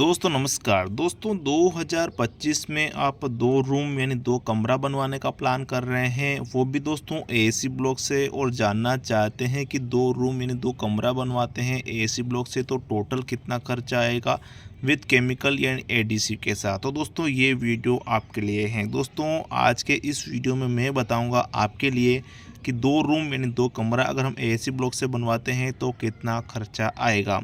दोस्तों नमस्कार। दोस्तों 2025 में आप 2 रूम यानी 2 कमरा बनवाने का प्लान कर रहे हैं, वो भी दोस्तों एसी ब्लॉक से, और जानना चाहते हैं कि 2 रूम यानी 2 कमरा बनवाते हैं एसी ब्लॉक से तो टोटल कितना खर्चा आएगा विद केमिकल यानी एडीसी के साथ। तो दोस्तों ये वीडियो आपके लिए है। दोस्तों आज के इस वीडियो में मैं बताऊँगा आपके लिए कि 2 रूम यानी 2 कमरा अगर हम एसी ब्लॉक से बनवाते हैं तो कितना खर्चा आएगा।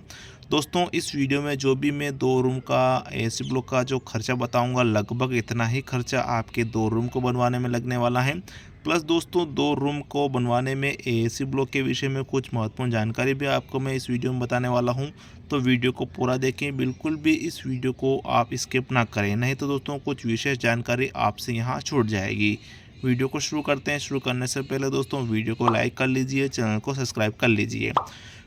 दोस्तों इस वीडियो में जो भी मैं 2 रूम का एसी ब्लॉक का जो खर्चा बताऊंगा, लगभग इतना ही खर्चा आपके 2 रूम को बनवाने में लगने वाला है। प्लस दोस्तों 2 रूम को बनवाने में एसी ब्लॉक के विषय में कुछ महत्वपूर्ण जानकारी भी आपको मैं इस वीडियो में बताने वाला हूं। तो वीडियो को पूरा देखें, बिल्कुल भी इस वीडियो को आप स्किप ना करें, नहीं तो दोस्तों कुछ विशेष जानकारी आपसे यहाँ छूट जाएगी। वीडियो को शुरू करते हैं। शुरू करने से पहले दोस्तों वीडियो को लाइक कर लीजिए, चैनल को सब्सक्राइब कर लीजिए।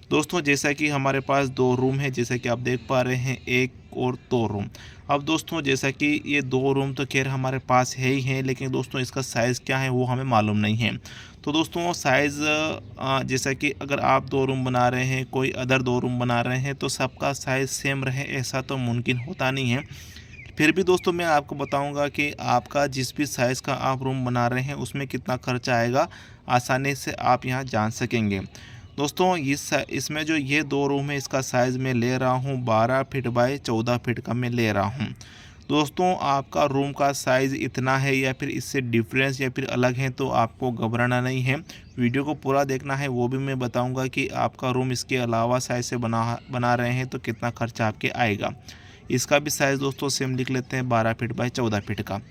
दोस्तों जैसा कि हमारे पास 2 रूम है, जैसा कि आप देख पा रहे हैं, 1 और 2 रूम। अब दोस्तों जैसा कि ये 2 रूम तो खैर हमारे पास है ही है, लेकिन दोस्तों इसका साइज़ क्या है वो हमें मालूम नहीं है। तो दोस्तों साइज़ जैसा कि अगर आप 2 रूम बना रहे हैं, कोई अदर 2 रूम बना रहे हैं, तो सबका साइज़ सेम रहे ऐसा तो मुमकिन होता नहीं है। फिर भी दोस्तों मैं आपको बताऊंगा कि आपका जिस भी साइज़ का आप रूम बना रहे हैं उसमें कितना खर्चा आएगा, आसानी से आप यहां जान सकेंगे। दोस्तों इसमें जो ये 2 रूम है, इसका साइज़ मैं ले रहा हूं 12 फीट बाय 14 फीट का मैं ले रहा हूं। दोस्तों आपका रूम का साइज़ इतना है या फिर इससे डिफरेंस या फिर अलग है तो आपको घबराना नहीं है, वीडियो को पूरा देखना है। वो भी मैं बताऊंगा कि आपका रूम इसके अलावा साइज़ से बना रहे हैं तो कितना खर्चा आपके आएगा। इसका भी साइज़ दोस्तों सेम लिख लेते हैं, 12 फीट बाय 14 फीट का।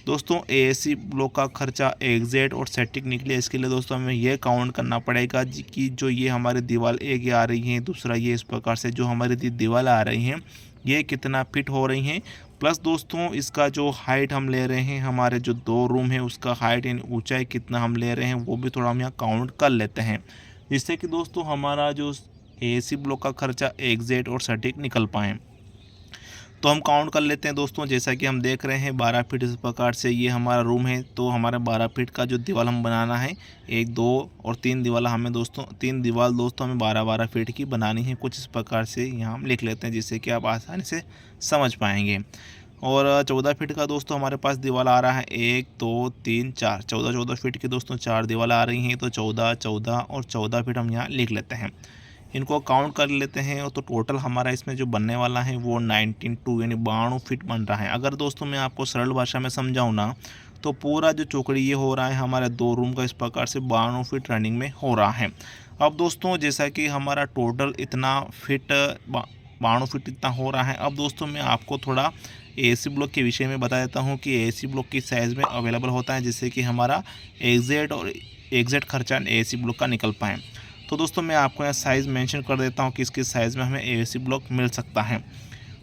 दोस्तों एसी ब्लॉक का खर्चा एग्जैक्ट और सटीक निकले, इसके लिए दोस्तों हमें यह काउंट करना पड़ेगा कि जो ये हमारी दीवार एक ये आ रही है, दूसरा ये इस प्रकार से जो हमारी दीवार आ रही हैं ये कितना फिट हो रही हैं। प्लस दोस्तों इसका जो हाइट हम ले रहे हैं, हमारे जो 2 रूम है उसका हाइट यानी ऊंचाई कितना हम ले रहे हैं वो भी थोड़ा हम यहाँ काउंट कर लेते हैं, जिससे कि दोस्तों हमारा जो एसी ब्लॉक का खर्चा एग्जैक्ट और सटीक निकल पाए। तो हम काउंट कर लेते हैं दोस्तों। जैसा कि हम देख रहे हैं 12 फीट इस प्रकार से ये हमारा रूम है, तो हमारा 12 फीट का जो दीवार हम बनाना है, 1 2 और 3 दीवार हमें दोस्तों 3 दीवार दोस्तों हमें 12-12 फीट की बनानी है। कुछ इस प्रकार से यहाँ हम लिख लेते हैं जिससे कि आप आसानी से समझ पाएंगे। और 14 फीट का दोस्तों हमारे पास दीवार आ रहा है 1 2 3 4, 14 फीट की दोस्तों 4 दीवार आ रही हैं, तो 14 और 14 फीट हम यहाँ लिख लेते हैं। इनको काउंट कर लेते हैं और तो टोटल हमारा इसमें जो बनने वाला है वो 19 यानी 92 फीट बन रहा है। अगर दोस्तों मैं आपको सरल भाषा में समझाऊँ ना, तो पूरा जो चौकड़ी ये हो रहा है हमारे 2 रूम का इस प्रकार से 92 फीट रनिंग में हो रहा है। अब दोस्तों जैसा कि हमारा टोटल इतना फिट 92 फीट इतना हो रहा है, अब दोस्तों मैं आपको थोड़ा एसी ब्लॉक के विषय में बता देता हूँ कि एसी ब्लॉक किस साइज़ में अवेलेबल होता है, जिससे कि हमारा एग्जैक्ट खर्चा एसी ब्लॉक का निकल पाए। तो दोस्तों मैं आपको यहाँ साइज़ मेंशन कर देता हूँ कि किस साइज़ में हमें एसी ब्लॉक मिल सकता है।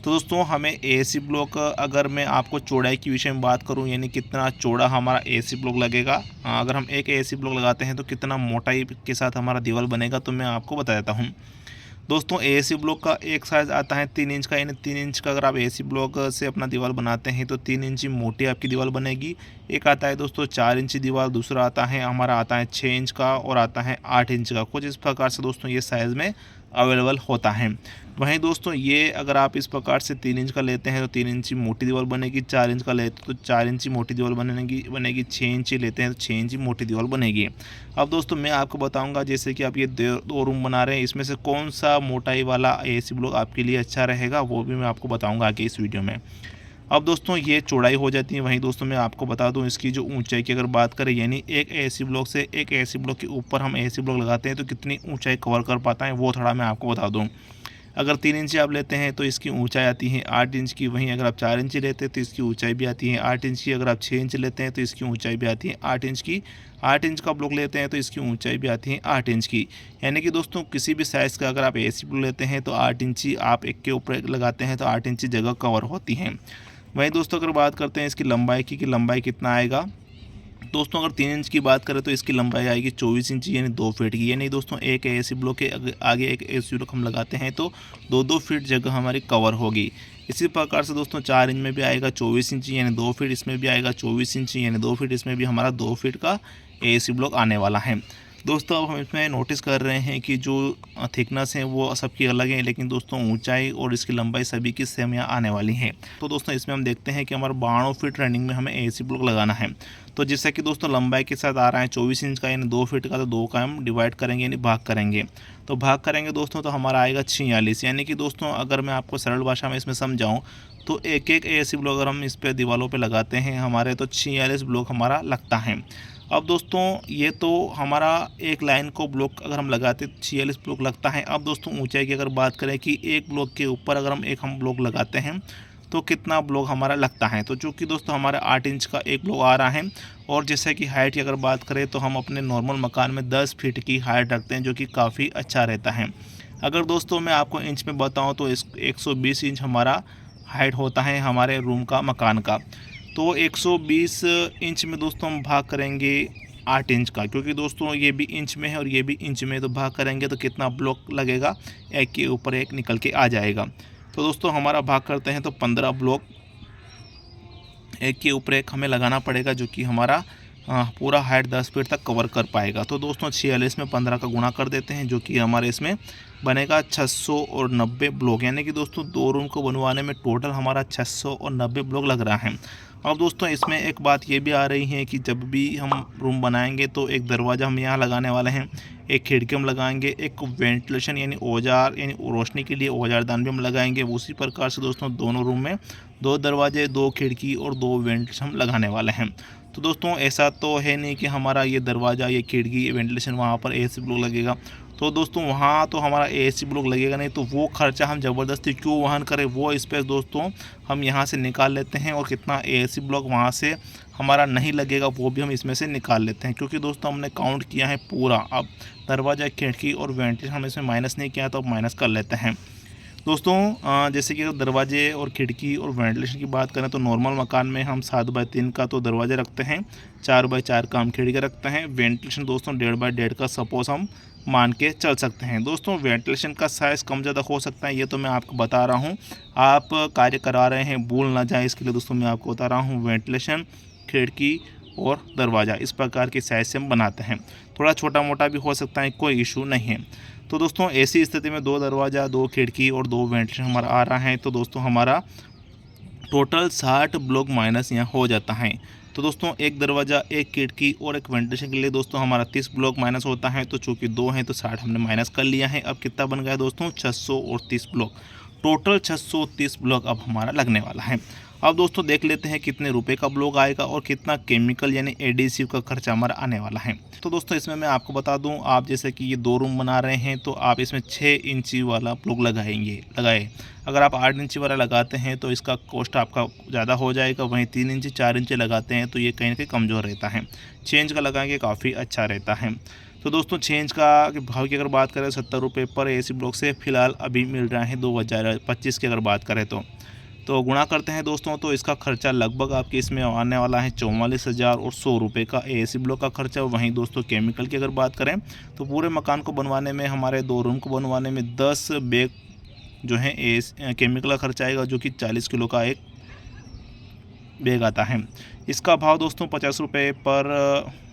तो दोस्तों हमें एसी ब्लॉक, अगर मैं आपको चौड़ाई के विषय में बात करूँ यानी कितना चौड़ा हमारा एसी ब्लॉक लगेगा, अगर हम एक एसी ब्लॉक लगाते हैं तो कितना मोटाई के साथ हमारा दीवार बनेगा, तो मैं आपको बता देता हूँ। दोस्तों एसी ब्लॉक का एक साइज़ आता है 3 इंच का, यानी 3 इंच का अगर आप एसी ब्लॉक से अपना दीवार बनाते हैं तो 3 इंच मोटी आपकी दीवार बनेगी। एक आता है दोस्तों 4 इंच दीवार, दूसरा आता है 6 इंच का, और आता है 8 इंच का। कुछ इस प्रकार से दोस्तों ये साइज़ में अवेलेबल होता है। वहीं दोस्तों ये अगर आप इस प्रकार से 3 इंच का लेते हैं तो 3 इंची मोटी दीवार बनेगी, 4 इंच का लेते तो 4 इंची मोटी दीवार बनेगी, 6 इंची लेते हैं तो 6 इंची मोटी दीवार बनेगी। अब दोस्तों मैं आपको बताऊंगा जैसे कि आप ये 2 रूम बना रहे हैं, इसमें से कौन सा मोटाई वाला एसी ब्लॉक आपके लिए अच्छा रहेगा वो भी मैं आपको बताऊँगा आगे इस वीडियो में। अब दोस्तों ये चौड़ाई हो जाती है। वहीं दोस्तों मैं आपको बता दूं इसकी जो ऊंचाई की अगर बात करें, यानी एक एसी ब्लॉक से एक एसी ब्लॉक के ऊपर हम एसी ब्लॉक लगाते हैं तो कितनी ऊंचाई कवर कर पाता है वो थोड़ा मैं आपको बता दूं। अगर 3 इंची आप लेते हैं तो इसकी ऊंचाई आती है 8 इंच की। वहीं अगर आप 4 इंची लेते हैं तो इसकी ऊंचाई भी आती है 8 इंच की। अगर आप 6 इंच लेते हैं तो इसकी ऊंचाई भी आती है 8 इंच की। 8 इंच का ब्लॉक लेते हैं तो इसकी ऊंचाई भी आती है 8 इंच की। यानी कि दोस्तों किसी भी साइज़ का अगर आप एसी ब्लॉक लेते हैं तो 8 इंची आप एक के ऊपर एक लगाते हैं तो 8 इंची जगह कवर होती है। वहीं दोस्तों अगर बात करते हैं इसकी लंबाई की कि लंबाई कितना आएगा, दोस्तों अगर 3 इंच की बात करें तो इसकी लंबाई आएगी 24 इंची यानी 2 फीट की। यानी दोस्तों एक एसी ब्लॉक के आगे एक एसी ब्लॉक हम लगाते हैं तो 2-2 फीट जगह हमारी कवर होगी। इसी प्रकार से दोस्तों 4 इंच में भी आएगा 24 इंची यानी 2 फीट, इसमें भी आएगा 24 इंची यानी 2 फीट, इसमें भी हमारा 2 फीट का एसी ब्लॉक आने वाला है। दोस्तों अब हम इसमें नोटिस कर रहे हैं कि जो थिकनेस है वो सबकी अलग है, लेकिन दोस्तों ऊंचाई और इसकी लंबाई सभी की सेम यहाँ आने वाली है। तो दोस्तों इसमें हम देखते हैं कि हमारा 92 फीट रनिंग में हमें AC ब्लॉक लगाना है। तो जैसे कि दोस्तों लंबाई के साथ आ रहा है 24 इंच का, यानी 2 फीट का, तो 2 का हम डिवाइड करेंगे यानी भाग करेंगे। तो भाग करेंगे दोस्तों तो हमारा आएगा 46, यानी कि दोस्तों अगर मैं आपको सरल भाषा में इसमें समझाऊँ तो एक एक AC ब्लॉक अगर हम इस पर दीवारों पर लगाते हैं हमारे, तो 46 ब्लॉक हमारा लगता है। अब दोस्तों ये तो हमारा एक लाइन को ब्लॉक अगर हम लगाते 46 ब्लॉक लगता है। अब दोस्तों ऊंचाई की अगर बात करें कि एक ब्लॉक के ऊपर अगर हम ब्लॉक लगाते हैं तो कितना ब्लॉक हमारा लगता है। तो चूँकि दोस्तों हमारा 8 इंच का एक ब्लॉक आ रहा है, और जैसे कि हाइट की अगर बात करें तो हम अपने नॉर्मल मकान में 10 फीट की हाइट रखते हैं, जो कि काफ़ी अच्छा रहता है। अगर दोस्तों मैं आपको इंच में बताऊँ तो 120 इंच हमारा हाइट होता है हमारे रूम का, मकान का। तो 120 इंच में दोस्तों हम भाग करेंगे 8 इंच का, क्योंकि दोस्तों ये भी इंच में है और ये भी इंच में, तो भाग करेंगे तो कितना ब्लॉक लगेगा, एक के ऊपर एक निकल के आ जाएगा। तो दोस्तों हमारा भाग करते हैं तो 15 ब्लॉक एक के ऊपर एक हमें लगाना पड़ेगा, जो कि हमारा पूरा हाइट 10 फीट तक कवर कर पाएगा। तो दोस्तों 46 में 15 का गुणा कर देते हैं, जो कि हमारे इसमें बनेगा 690 ब्लॉक, यानी कि दोस्तों 2 रूम को बनवाने में टोटल हमारा 690 ब्लॉक लग रहा है। अब दोस्तों इसमें एक बात ये भी आ रही है कि जब भी हम रूम बनाएंगे तो एक दरवाज़ा हम यहाँ लगाने वाले हैं, एक खिड़की हम लगाएंगे, एक वेंटिलेशन यानी औजार यानी रोशनी के लिए औजारदान भी हम लगाएंगे। उसी प्रकार से दोस्तों दोनों रूम में 2 दरवाजे, 2 खिड़की और 2 वेंटिलेशन हम लगाने वाले हैं। तो दोस्तों ऐसा तो है नहीं कि हमारा ये दरवाज़ा, ये खिड़की, ये वेंटिलेशन वहाँ पर AC ब्लॉक लगेगा। तो दोस्तों वहाँ तो हमारा AC ब्लॉक लगेगा नहीं, तो वो खर्चा हम ज़बरदस्ती क्यों वहन करें। वो स्पेस दोस्तों हम यहाँ से निकाल लेते हैं, और कितना AC ब्लॉक वहाँ से हमारा नहीं लगेगा वो भी हम इसमें से निकाल लेते हैं, क्योंकि दोस्तों हमने काउंट किया है पूरा। अब दरवाज़ा, खिड़की और वेंटिलेशन हम इसमें माइनस नहीं किया, तो अब माइनस कर लेते हैं। दोस्तों जैसे कि अगर दरवाजे और खिड़की और वेंटिलेशन की बात करें तो नॉर्मल मकान में हम 7x3 का तो दरवाजे रखते हैं, 4x4 का हम खिड़की रखते हैं। वेंटिलेशन दोस्तों 1.5x1.5 का सपोज हम मान के चल सकते हैं। दोस्तों वेंटिलेशन का साइज़ कम ज़्यादा हो सकता है, ये तो मैं आपको बता रहा हूँ। आप कार्य करा रहे हैं भूल ना जाए, इसके लिए दोस्तों मैं आपको बता रहा हूँ। वेंटिलेशन, खिड़की और दरवाज़ा इस प्रकार के साइज़ से हम बनाते हैं। थोड़ा छोटा मोटा भी हो सकता है, कोई इशू नहीं है। तो दोस्तों ऐसी स्थिति में 2 दरवाज़ा, 2 खिड़की और 2 वेंटिलेशन हमारा आ रहा है, तो दोस्तों हमारा टोटल 60 ब्लॉक माइनस यहाँ हो जाता है। तो दोस्तों एक दरवाज़ा, एक खिड़की और एक वेंटिलेशन के लिए दोस्तों हमारा 30 ब्लॉक माइनस होता है। तो चूँकि 2 हैं तो 60 हमने माइनस कर लिया है। अब कितना बन गया दोस्तों, 630 ब्लॉक। टोटल 630 ब्लॉक अब हमारा लगने वाला है। अब दोस्तों देख लेते हैं कितने रुपए का ब्लॉक आएगा और कितना केमिकल यानी एडिसिव का खर्चा हमारा आने वाला है। तो दोस्तों इसमें मैं आपको बता दूं, आप जैसे कि ये 2 रूम बना रहे हैं तो आप इसमें 6 इंची वाला ब्लॉक लगाए। अगर आप 8 इंची वाला लगाते हैं तो इसका कॉस्ट आपका ज़्यादा हो जाएगा। वहीं 3 इंची 4 इंची लगाते हैं तो ये कहीं ना कहीं कमज़ोर रहता है। 6 इंच का लगाएंगे काफ़ी अच्छा रहता है। तो दोस्तों 6 इंच का भाव की अगर बात करें 70 रुपये पर AC ब्लॉक से फ़िलहाल अभी मिल रहा है 2025 की अगर बात करें तो गुणा करते हैं दोस्तों, तो इसका खर्चा लगभग आपके इसमें आने वाला है 44,100 रुपये का AC ब्लॉक का खर्चा। वहीं दोस्तों केमिकल की अगर बात करें तो पूरे मकान को बनवाने में, हमारे 2 रूम को बनवाने में 10 बैग जो है केमिकल का खर्चा आएगा, जो कि 40 किलो का एक बैग आता है। इसका भाव दोस्तों 50 रुपये पर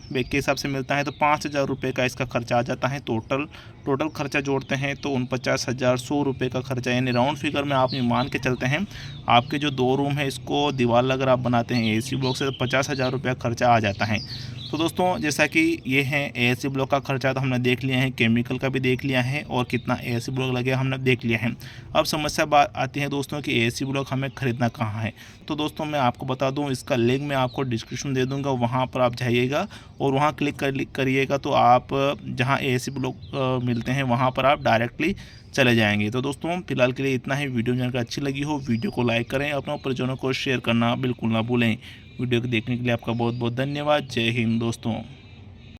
बैग के हिसाब से मिलता है, तो 5,000 रुपये का इसका खर्चा आ जाता है। टोटल खर्चा जोड़ते हैं तो 49,100 रुपये का खर्चा, यानी राउंड फिगर में आप मान के चलते हैं आपके जो 2 रूम है इसको दीवार अगर आप बनाते हैं AC ब्लॉक से, तो 50,000 रुपये का खर्चा आ जाता है। तो दोस्तों जैसा कि ये है AC ब्लॉक का खर्चा तो हमने देख लिया है, केमिकल का भी देख लिया है और कितना AC ब्लॉक लगेगा हमने देख लिया है। अब समस्या बात आती है दोस्तों कि AC ब्लॉक हमें ख़रीदना कहाँ है। तो दोस्तों मैं आपको बता दूं, इसका लिंक मैं आपको डिस्क्रिप्शन दे दूंगा, वहाँ पर आप जाइएगा और वहाँ क्लिक करिएगा तो आप जहाँ AC ब्लॉक मिलते हैं वहाँ पर आप डायरेक्टली चले जाएंगे। तो दोस्तों फिलहाल के लिए इतना ही। वीडियो जानकर अच्छी लगी हो वीडियो को लाइक करें, अपने परिजनों को शेयर करना बिल्कुल ना भूलें। वीडियो को देखने के लिए आपका बहुत बहुत धन्यवाद। जय हिंद दोस्तों।